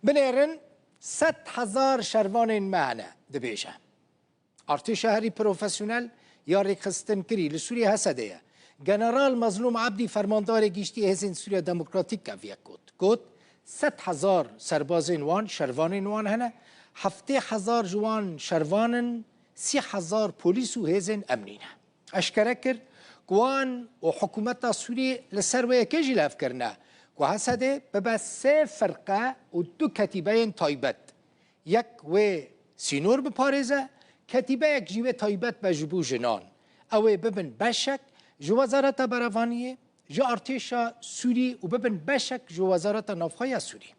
بنێرن 100,000 şervanên me hene dibêje. Artêşa herî profesyonel ya rêxistin kirî li Sûriye Hesedê ye. General Mazlûm Abdî fermandarê gîştî hêzên Sûriya Demokratîk keviyek got 100,000 serbazên wan şervanên wan hene, 70,000 ji wan şervanin, 30,000 polîs û hêzên emnî ne. Eşkere kir ku wan û hikûmeta Sûriyê li ser wê yekê jî levkirine ku Hesedê bibe 3 firqe û 2 ketîbeyên taybet. Yek wê sînor biparêze, ketîbeyek jî wê taybet be ji bo jinan. Ew ê bibin beşek ji Wezareta Berevaniyê, ji Artêşa Sûrî û bibin beşek ji Wezareta Navxweya Sûrî.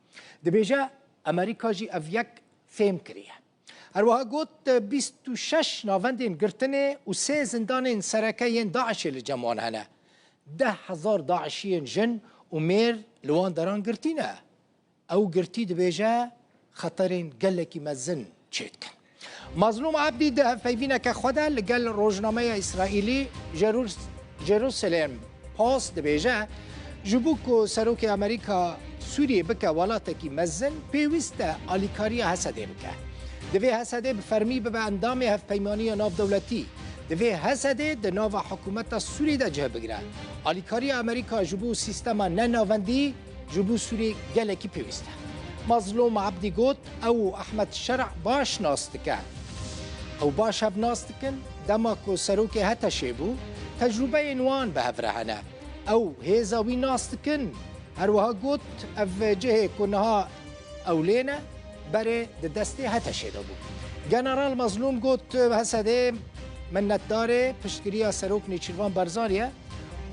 Dibêje Amerîka jî ev yek fêm kiriye. Herwiha got 26 navendên girtinê û 3 zindanên serekeyên Daişê li cem wan hene. 10,000 Daişiyên jin û mêr li wan deran girtîne. Ew girtî dibêje xeterên gelekî mezin çê dikin. Mazlûm Abdî di hevpeyvîneke xwe de li gel rojnameya İsraîlî Jerusalem Post dibêje ji bo ku Serokê Amerîka Sûriyê bike welatekî mezin pêwîst e alîkariya Hesedê bike. Divê Hesedê bi fermî bibe endamê hevpeymaniya navdewletî. Divê Hesedê di nava hikûmeta Sûrî de cih bigire. Alîkariya Amerîka ji bo sîstema nenavendî ji bo Sûrî gelekî pêwîst e. Mazlûm Abdî got ew Ehmed Şerع baş nas dike. Ew baş hev nas dikin dema ku serokê Heteşê bû tecrübeyên wan bi hev re hene. Ew hêza wî nas dikin. Herwiha got ev cihê ku niha ew lêne berê di destê Heteşê de bû. General Mazlûm got Hesedê minnetdarê piştgiriya Serok Nêçîrvan Barzanî ye.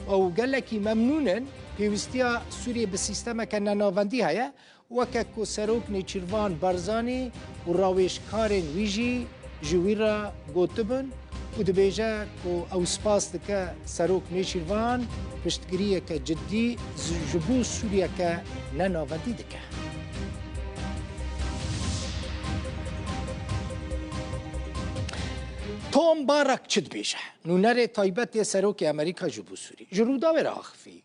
Ew gelekî memnûnin pêwîstiya Sûriyê bi sîstemeke nenavendî heye weke ku Serok Nêçîrvan Barzanî û rawêjkarên wî jî ji wî re gotibin û dibêje ku ew spas dike Serok Nêçîrvan piştgiriyeke ciddî ji bo Sûriyeke nenavendî dike. Tom Barak çi dibêje? Nûnerê taybetê Serokê Amerîka ji bo Sûrî. Ji rûdawê re axivî.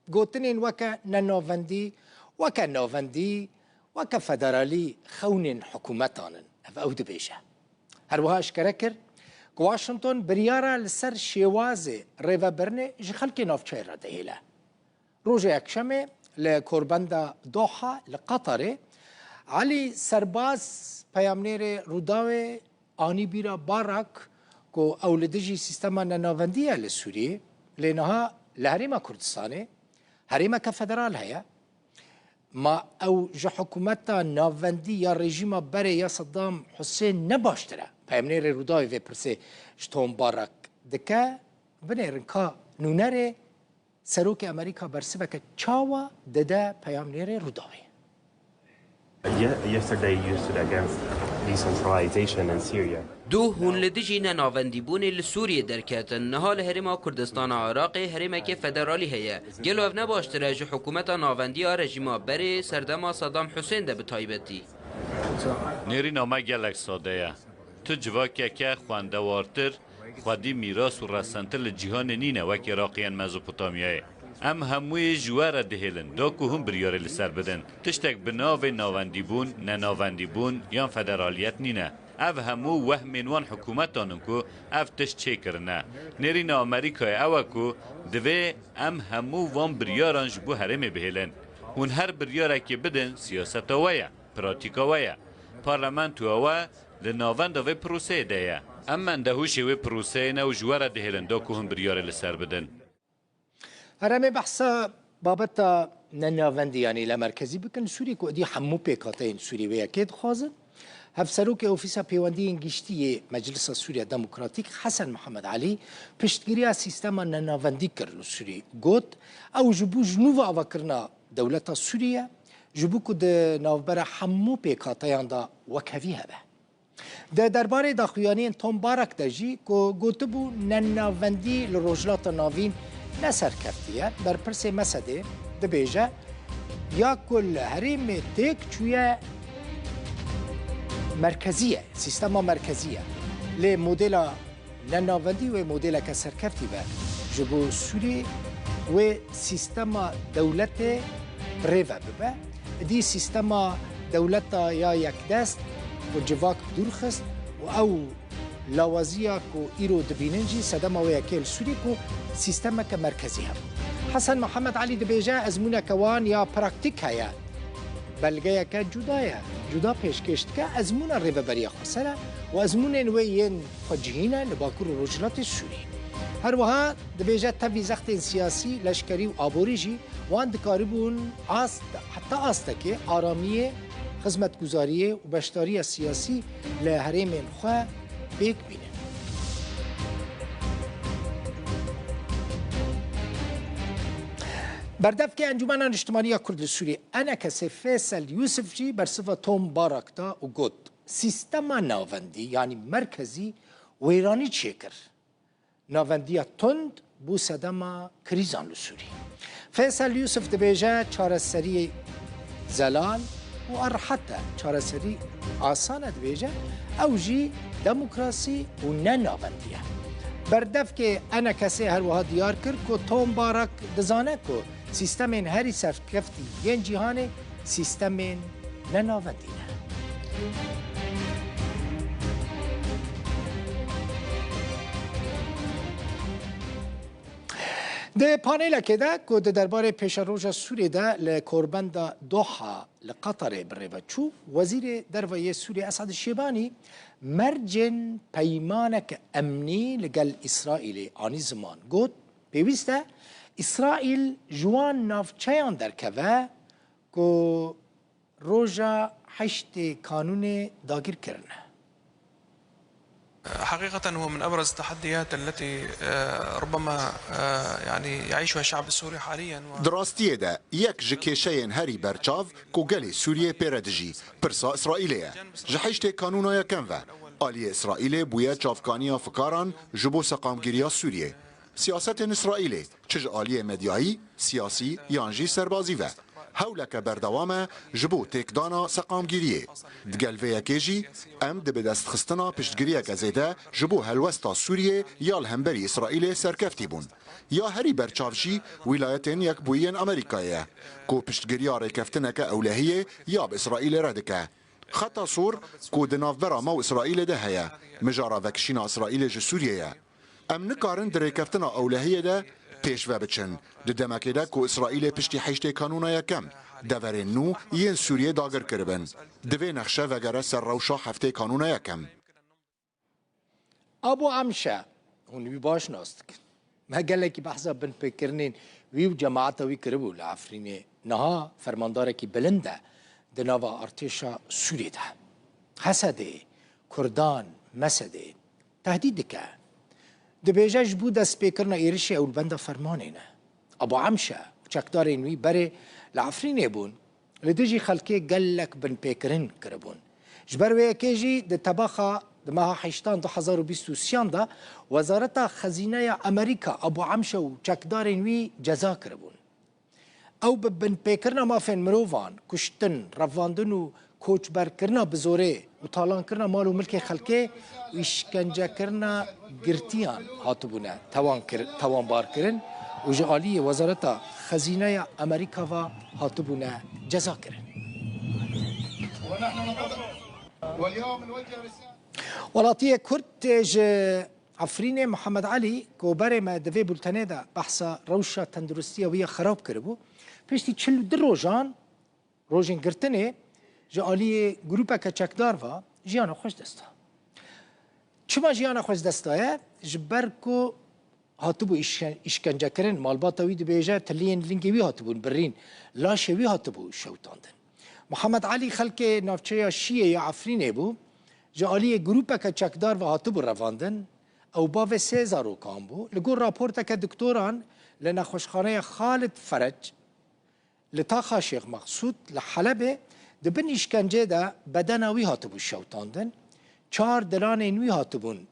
Gotinên weke nenavendî, weke navendî, weke federalî xewnên hikûmetan in. Ew dibêje. Herwiha eşkere kir ku Washington biryara li ser şêwazê rêvebirinê ji xelkê navçeyê re dihêle. Rojê yekşemê li korbenda Doha li Qatarê Alî Serbaz peyamnêrê Rûdawê anî bîra Barak ku ew li dijî sîstema nenavendî ye li Sûriyê lê niha li Herêma Kurdistanê herêmeke federal heye. Ma ew ji hikûmeta navendî ya rejîma berê ya Saddam Husên ne baştir e. Peyamnêrê Rûdawê vê pirsê ji Tom Barak dike binêrin ka nûnerê Serokê Amerîka bersiveke çawa dide peyamnêrê Rûdawê. Yesterday you stood against decentralization in Syria. دو هون لدیجی نناوندی بونی لسوریه درکتن نهال هرما کردستان عراقی هرما که فدرالی هیه گلو اف نباشتره جو حکومت ناوندی ها رژیما بری سردما صدام حسین ده بتایبتی نیری نامه گلک ساده یه تو جواکه که خواندوارتر خودی میراس و رسنتر لجیهان نینه وکی راقیان مزوپوتامیه ام هموی جوار دهیلن دا که هم بریاره لسر بدن تشتک بناو ناوندی بون نناوندی بون یا فدرالیت نینه اف همو وهمین وان حکومتانن کو اف تشت چه کرنه نرین آمریکای اوه کو دوی ام همو وان بریاران جبو هرمه بهیلن هون هر بریاره که بدن سیاست اوه پراتیک پارلمنت اوه لناوند اوه پروسه ده اما اندهوش اوه پروسه نو جوار دهیلن دا که هم بریاره لسر بدن هرمه بحثا بابتا نناوندی یعنی لمرکزی بکن سوری که دی همو پیکاتین سوری ویا که دخوازن هف سروک اوفیسا پیوندی انگشتی مجلس سوریا دموکراتیک حسن محمد علی پشتگیری سیستم نناوندی کرد سوری گوت او جبو جنوب آوکرنا دولت سوریا جبو که ده نوبر همو پیکاتیان دا وکوی هبه ده درباره داخویانین توم بارک دجی که گوتبو نناوندی لروجلات ناوین نسر کردیه بر پرس مسده ده بیجه یا کل هریم تیک چویه مرکزیه سیستم مرکزیه لی مدل نناوندی و مدل که سرکفتی به جبو سوری و سیستم دولت ریوه ببه دي سيستما دولتا يا يكدست وجواك بدورخست أو لاوازيا كو إيرو دبيننجي سدما وياكيل سوري كو سيستما كمركزيها حسن محمد علي دبيجا أزمونا كوان يا براكتيك هيا بلغايا كجدايا جدا پیشکشت که ازمون ریببری خسره و ازمون نوین خجهینه لباکور رجلات سوری هر وها دبیجه تبی زخت سیاسی لشکری و آبوریجی وان دکاربون آست حتی آسته که آرامی خدمتگزاری و بشتاری سیاسی لحریم خواه بیک بینه بردف که انجمن اجتماعی کرد سوری انا کسی فیصل یوسف جی بر صفه توم باراکتا و گود سیستم ناوندی یعنی مرکزی و ایرانی چیکر ناوندی تند بو صدما کریزان لسوری فیصل یوسف دبیجه چارەسەری زلال و ارحتا چارەسەری آسان دبیجه او جی دموکراسی و نه ناوندیه بردف که انا کسی هر وها دیار کرد که توم باراک دزانه که سیستمین هری سرکفتی ین جیهانه سیستمین نناوندینه ده پانیل که ده که درباره پیش روژ سوری ده لکوربند دوحا لقطر بریبچو وزیر درویه سوری اسعد الشیبانی مرجن پیمانک امنی لگل اسرائیل آنی زمان گود پیوسته إسرائيل جوان نافچيان دركوه كو روجا حشت قانون داغير كرنه حقيقة هو من أبرز التحديات التي ربما يعني يعيشها الشعب السوري حاليا دراستيه ده يك جكيشين هاري برچاف كو غالي سوريا بيردجي برسا إسرائيلية جحشت قانونا كنفه آلية إسرائيلية بويا جافكانيا فكاران جبو سقامگيريا سوريا سیاست اسرائیل چه آلیه مدیایی سیاسی یانجی سربازی و هولک بردوامه جبو تکدانا سقامگیریه دگلوه کیجی ام ده به دست خستنا پشتگیریه گزیده جبو هلوستا سوریه یا الهمبری اسرائیل سرکفتی بون یا هری برچافجی ولایتین یک بوین امریکایه کو پشتگیریه ریکفتنه که اولهیه یا به اسرائیل ردکه خطا صور کو دنافبرا مو اسرائیل ده هیا مجارا وکشینا اسرائیل جو سوریه ام نکارن در ریکفتنا اولهیه ده پیش و بچن ده دمکه ده که اسرائیل پشتی حشت کانونای کم دورین نو ین سوریه داگر کربن دوی نخشه وگره سر روشا هفته کانونای کم ابو عمشه هون باش ناست ما قال لك بحثا بن بكرنين ويو جماعته وي كربو لعفريني نها فرمانداره كي بلنده دناوا ارتشا سوريا ده حسده كردان مسده تهديد كان دبیجه جبو دست پیکرنا ایرشی اول بند فرمانینه ابو عمشه چکدار اینوی بره لعفرینه بون لدیجی خلکی گلک بن پیکرین کربون جبر ویکیجی ده تباخا ده ماها حیشتان 2023 ده وزارت خزینه امریکا ابو عمشه و چکدار اینوی جزا کربون او بن پیکرنا مافین مروفان کشتن رفاندن و کوچبر کرنا بزوره و تالان کرنا مال و ملک خلکه و اشکنجه کرنا گرتیان هاتبونه توان بار کرن و جعالی وزارت خزینه امریکا و هاتبونه جزا کرن ولاتیه کرد عفرین محمد علی که بره ما دوی بلتنه ده بحثا روشا تندرستیه ویا خراب کربو پیشتی 42 روزان روزین گرتنه جعالی گروپه که چکدار و جیانا خوش دستا چما جیانا خوش دستایه جبر که هاتبو اشکنجه کرن مالباتا وی دبیجه تلین لنگوی هاتبون برین لاشوی هاتبو شوتاندن محمد علی خلک نافچه شیعه یا عفرینه بو جعالی گروپه که چکدار و هاتبو رواندن او باو 3000 کام بو لگور راپورتا که دکتوران لنخوشخانه خالد فرج لطاقه شیخ مقصود لحلبه دبن اشکنجه ده بدنوی هاتبو شوتاندن 4 دلان اینوی هاتبون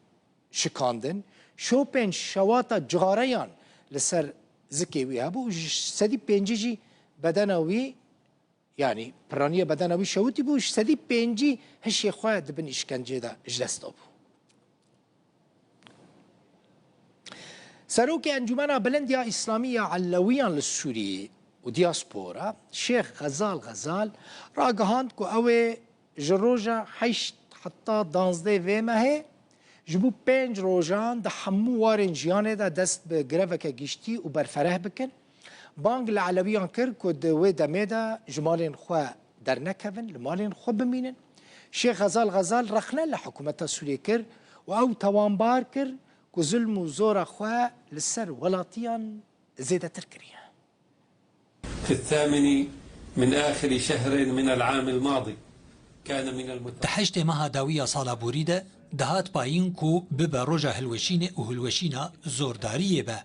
شکاندن شوپن شواتا جغاریان لسر زکیوی هبو 150 بدنوی يعني برانية بدنوي شوتي بوش 150 هشي خواه دبن اشکنجه ده اجدستا بو سروك انجمنا بلنديا اسلامية علويا للسوري و دیاسپورا شیخ غزال راگهاند که اوه جروجا 8 حتی 12 ویمه هی جبو 5 روجان ده همو وارن جیانه ده دست به گروه که گشتی و برفره بکن بانگ لعلویان کرد که دوی دمه ده جمالین خواه در نکوین لمالین خواه بمینن شیخ غزال رخنه لحکومت سوریه کرد و او توانبار کرد که ظلم و زور خواه لسر ولاتیان زیده تر کریه في 8 من آخر شهر من العام الماضي كان من تحشت مها داوية صالة بوريدة دهات باين كو ببا رجا هلوشين و هلوشينا زوردارية با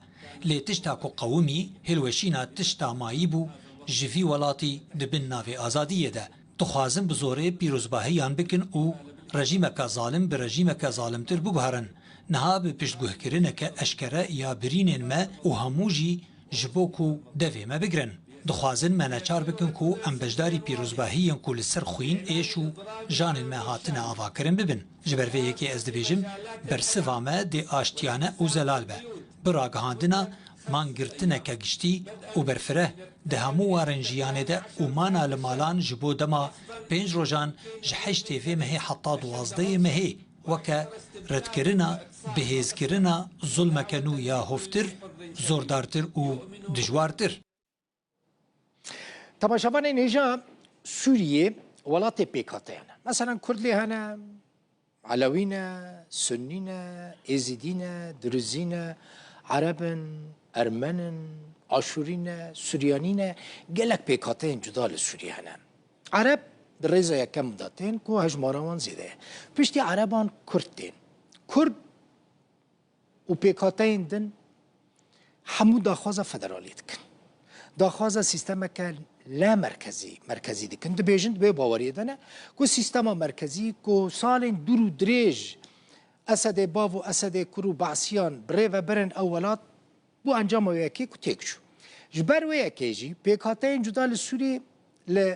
لي تشتا كو قومي هلوشينا تشتا مايبو جفي ولاتي دبن نافي آزادية دا تخوازن بزوري بيروزباهيان بكن و رجيمك ظالم برجيمك ظالم تر ببهرن نها بپشتگوه کرنك اشكرا يا برينين ما و هموجي جبوكو دوي ما بگرن دخوازن مناچار بکن کو ام بجداری پیروزباهیان کو لسر خوین ایشو جان ما هاتنا آوا کرن ببن جبر وی یکی از دبیجم برسوامه دی آشتیانه او زلال به براگهاندنا مانگرتنه که گشتی و برفره ده همو وارنجیانه ده و مانا لمالان جبو دما 5 روزان جحش تیوی مهی حتا 12 مهی وکه رد کرنا بهیز کرنا ظلم کنو یا هفتر زوردارتر و دجوارتر تماشاوان اینجا سوریه ولات پیکاتیان مثلا کردلی هنه علوینا سنینا ازیدینا درزینا عربن ارمنن آشورینا سوریانینا گلک پیکاتین جدا لسوریه هنه عرب در ریزا یکم داتین که هجماروان زیده پشتی عربان کردین کرد و پیکاتین دن همو داخواز فدرالیت کن داخواز سیستم که لا مرکزی دکن دبیجند به باوری دنه کو سیستم مرکزی کو سالن دورو دریج اسد باو و اسد کرو بعثیان بره و برن اولات بو انجام ویکی کو تکشو جبر ویکی جی پیکاتین جدا لسوری ل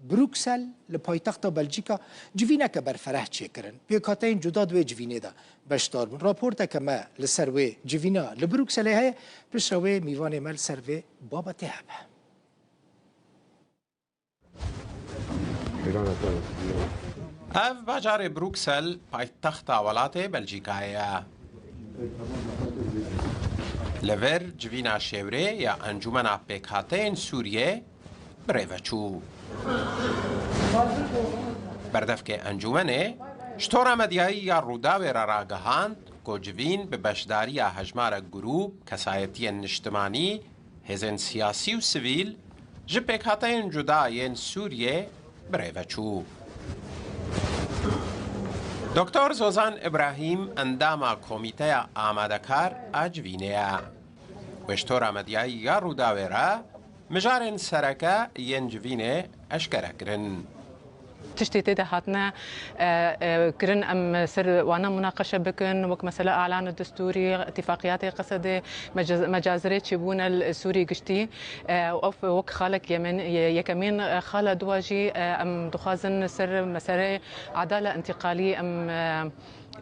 بروکسل لپایتخت بلژیکا جوینه که برفره چه کرن پیکاتین جدا دوی جوینه دا بشتار بون راپورتا که ما لسر وی جوینا لبروکسل های پیش روی میوان مل سر وی بابته هبه اف باجار بروکسل پایتخت ولات بلژیکایه لور جوینا شوره یا انجمن پیکاتین سوریه بریوچو بردف که انجمنه شطور مدیایی یا روداوی را راگهاند که جوین به بشداری هجمار گروپ کسایتی اجتماعی هزن سیاسی و سویل جپیکاتین جدایین سوریه بریوچو دکتر زوزان ابراهیم اندام کمیته آمادکار اجوینه وشطور مدیایی یا روداوی را مجارن سرکه ینجوینه اشکره کرن تشتيت هاتنا كرن ام سر وانا مناقشه بكن وك مثلا اعلان الدستوري اتفاقيات قصد مجازري تشبون السوري قشتي اوف وك خالك يمن يكمين خالد دواجي ام دخازن سر مسار عداله انتقاليه ام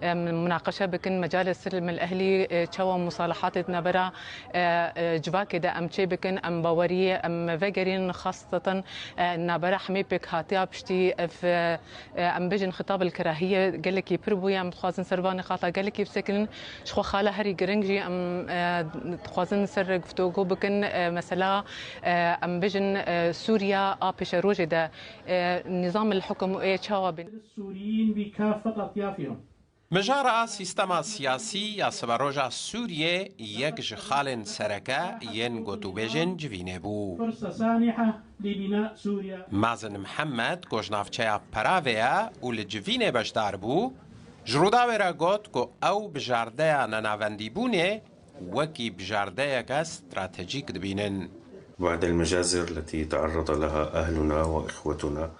مناقشه بكن مجال السلم الاهلي تشوا مصالحات نبرا جواك دا ام تشي بكن ام باوريه ام فيجرين خاصه نبرا حمي بك هاتيا بشتي في ام بيجن خطاب الكراهيه قال لك يبربو يا مخازن سرباني خاطا قال لك يبسكن شخو خاله هري جرنجي ام خازن سر گفتگو بكن مثلا ام بيجن سوريا ابش روجدا نظام الحكم اي تشوا السوريين بكافه اطيافهم مجارا سیستما سیاسی یا سباروجا سوریه یک جخال سرکه ین گوتوبیجن جوینه بو. فرصة سانحة لبناء سوريا. مازن محمد گوشنافچه پراویا و لجوینه بشدار بو جرودا ورا گوت کو او بجارده نناوندی بونه وکی بجارده که استراتژیک دبینن. بعد المجازر التي تعرض لها أهلنا وإخوتنا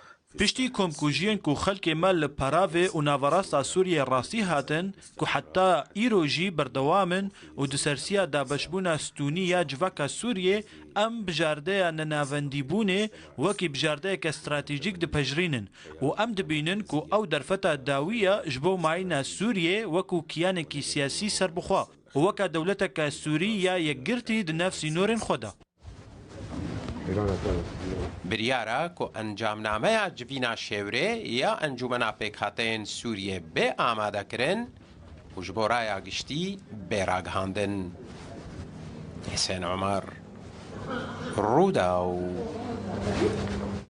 پشتی کمکوژین کو خلک مال پراوه و ناوراستا سوریه راسی هاتن کو حتی ایروجی بردوامن و دسرسیا دابشبونا ستونی یا جواکا سوریه ام بجارده نناوندی بونه وکی بجارده که استراتیجیک ده پجرینن و ام دبینن کو او درفتا داویه جبو معینا سوریه وکو کیانکی سیاسی سر بخوا وکا دولتک سوریه یک گرتی ده نفسی نورن خودا بریارە کو ئەنجامنامەیە جڤینا شێورێ یا ئەنجومەنا پێکهاتەیەن سووریێ بێ ئامادەکردن و ji bo raya giştî bêragihandin. Hêsên Umar Rûda û